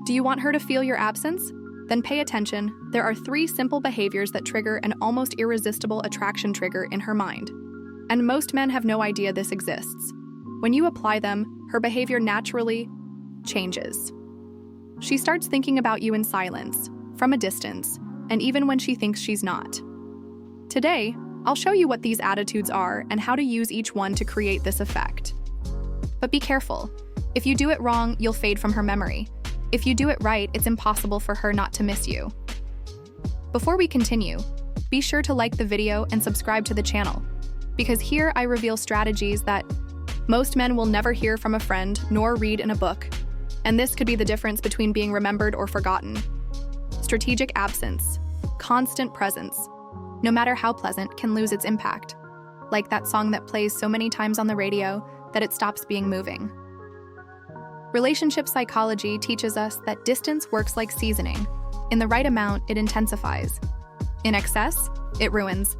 Do you want her to feel your absence? Then pay attention. There are 3 simple behaviors that trigger an almost irresistible attraction trigger in her mind. And most men have no idea this exists. When you apply them, her behavior naturally changes. She starts thinking about you in silence, from a distance, and even when she thinks she's not. Today, I'll show you what these attitudes are and how to use each one to create this effect. But be careful. If you do it wrong, you'll fade from her memory. If you do it right, it's impossible for her not to miss you. Before we continue, be sure to like the video and subscribe to the channel, because here I reveal strategies that most men will never hear from a friend nor read in a book, and this could be the difference between being remembered or forgotten. Strategic absence, constant presence, no matter how pleasant, can lose its impact, like that song that plays so many times on the radio that it stops being moving. Relationship psychology teaches us that distance works like seasoning. In the right amount, it intensifies. In excess, it ruins.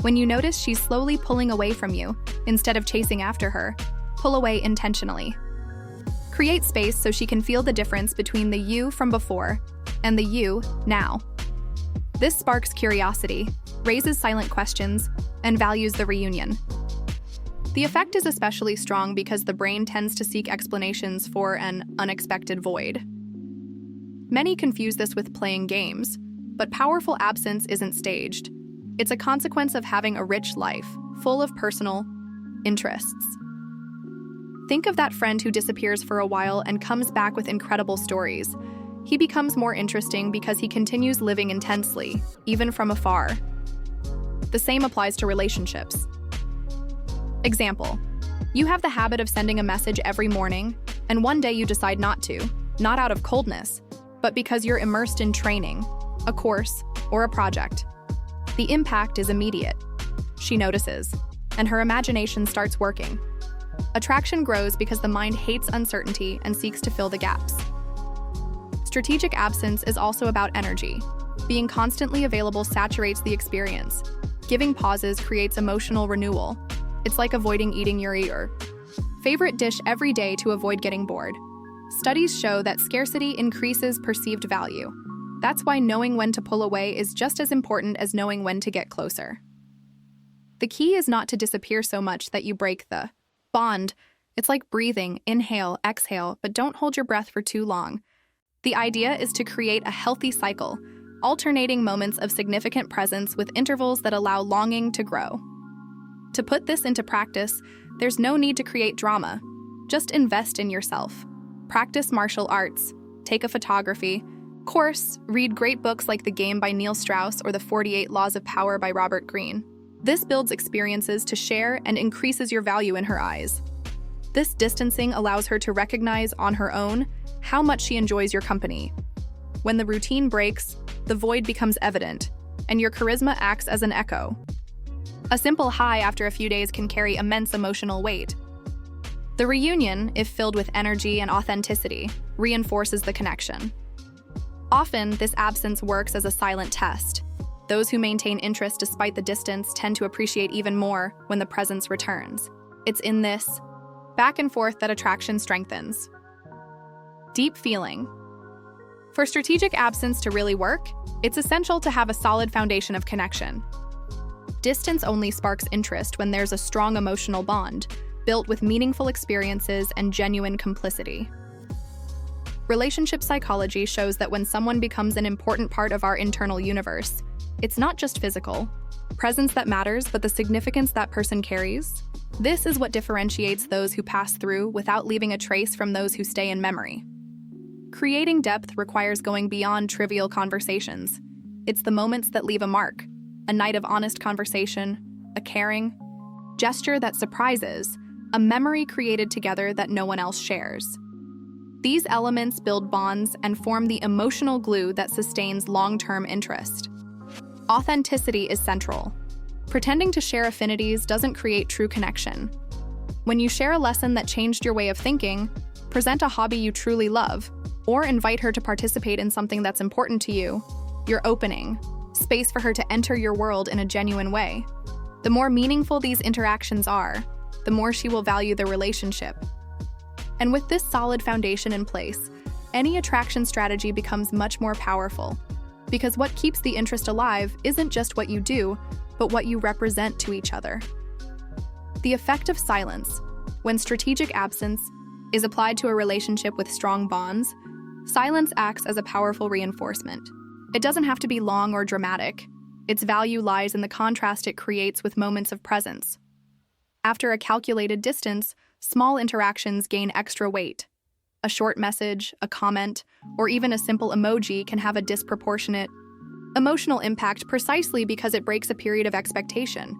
When you notice she's slowly pulling away from you, instead of chasing after her, pull away intentionally. Create space so she can feel the difference between the you from before and the you now. This sparks curiosity, raises silent questions, and values the reunion. The effect is especially strong because the brain tends to seek explanations for an unexpected void. Many confuse this with playing games, but powerful absence isn't staged. It's a consequence of having a rich life, full of personal interests. Think of that friend who disappears for a while and comes back with incredible stories. He becomes more interesting because he continues living intensely, even from afar. The same applies to relationships. Example: you have the habit of sending a message every morning, and one day you decide not to, not out of coldness, but because you're immersed in training, a course, or a project. The impact is immediate. She notices, and her imagination starts working. Attraction grows because the mind hates uncertainty and seeks to fill the gaps. Strategic absence is also about energy. Being constantly available saturates the experience. Giving pauses creates emotional renewal. It's like avoiding eating your favorite dish every day to avoid getting bored. Studies show that scarcity increases perceived value. That's why knowing when to pull away is just as important as knowing when to get closer. The key is not to disappear so much that you break the bond. It's like breathing, inhale, exhale, but don't hold your breath for too long. The idea is to create a healthy cycle, alternating moments of significant presence with intervals that allow longing to grow. To put this into practice, there's no need to create drama. Just invest in yourself. Practice martial arts, take a photography course, read great books like The Game by Neil Strauss or The 48 Laws of Power by Robert Greene. This builds experiences to share and increases your value in her eyes. This distancing allows her to recognize on her own how much she enjoys your company. When the routine breaks, the void becomes evident, and your charisma acts as an echo. A simple hi after a few days can carry immense emotional weight. The reunion, if filled with energy and authenticity, reinforces the connection. Often, this absence works as a silent test. Those who maintain interest despite the distance tend to appreciate even more when the presence returns. It's in this back and forth that attraction strengthens. Deep feeling. For strategic absence to really work, it's essential to have a solid foundation of connection. Distance only sparks interest when there's a strong emotional bond, built with meaningful experiences and genuine complicity. Relationship psychology shows that when someone becomes an important part of our internal universe, it's not just physical presence that matters, but the significance that person carries. This is what differentiates those who pass through without leaving a trace from those who stay in memory. Creating depth requires going beyond trivial conversations. It's the moments that leave a mark, a night of honest conversation, a caring gesture that surprises, a memory created together that no one else shares. These elements build bonds and form the emotional glue that sustains long-term interest. Authenticity is central. Pretending to share affinities doesn't create true connection. When you share a lesson that changed your way of thinking, present a hobby you truly love, or invite her to participate in something that's important to you, you're opening space for her to enter your world in a genuine way. The more meaningful these interactions are, the more she will value the relationship. And with this solid foundation in place, any attraction strategy becomes much more powerful. Because what keeps the interest alive isn't just what you do, but what you represent to each other. The effect of silence. When strategic absence is applied to a relationship with strong bonds, silence acts as a powerful reinforcement. It doesn't have to be long or dramatic. Its value lies in the contrast it creates with moments of presence. After a calculated distance, small interactions gain extra weight. A short message, a comment, or even a simple emoji can have a disproportionate emotional impact precisely because it breaks a period of expectation.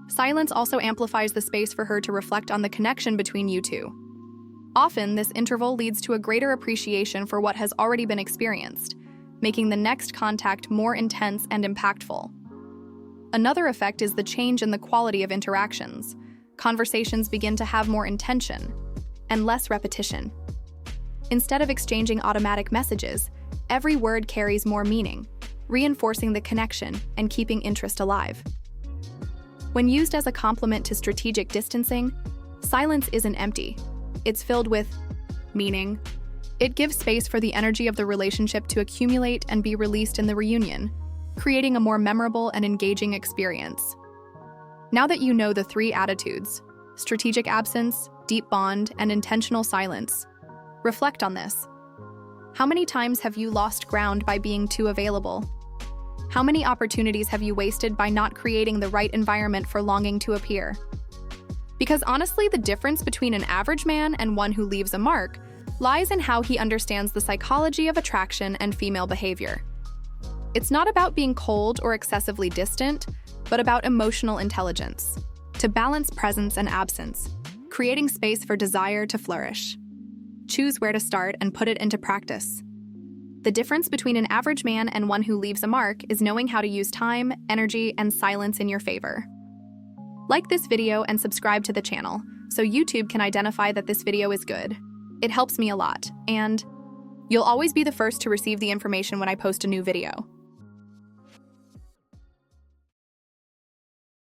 Silence also amplifies the space for her to reflect on the connection between you two. Often, this interval leads to a greater appreciation for what has already been experienced, making the next contact more intense and impactful. Another effect is the change in the quality of interactions. Conversations begin to have more intention and less repetition. Instead of exchanging automatic messages, every word carries more meaning, reinforcing the connection and keeping interest alive. When used as a complement to strategic distancing, silence isn't empty. It's filled with meaning. It gives space for the energy of the relationship to accumulate and be released in the reunion, creating a more memorable and engaging experience. Now that you know the three attitudes, strategic absence, deep bond, and intentional silence, reflect on this. How many times have you lost ground by being too available? How many opportunities have you wasted by not creating the right environment for longing to appear? Because honestly, the difference between an average man and one who leaves a mark lies in how he understands the psychology of attraction and female behavior. It's not about being cold or excessively distant, but about emotional intelligence, to balance presence and absence, creating space for desire to flourish. Choose where to start and put it into practice. The difference between an average man and one who leaves a mark is knowing how to use time, energy, and silence in your favor. Like this video and subscribe to the channel so YouTube can identify that this video is good. It helps me a lot, and you'll always be the first to receive the information when I post a new video.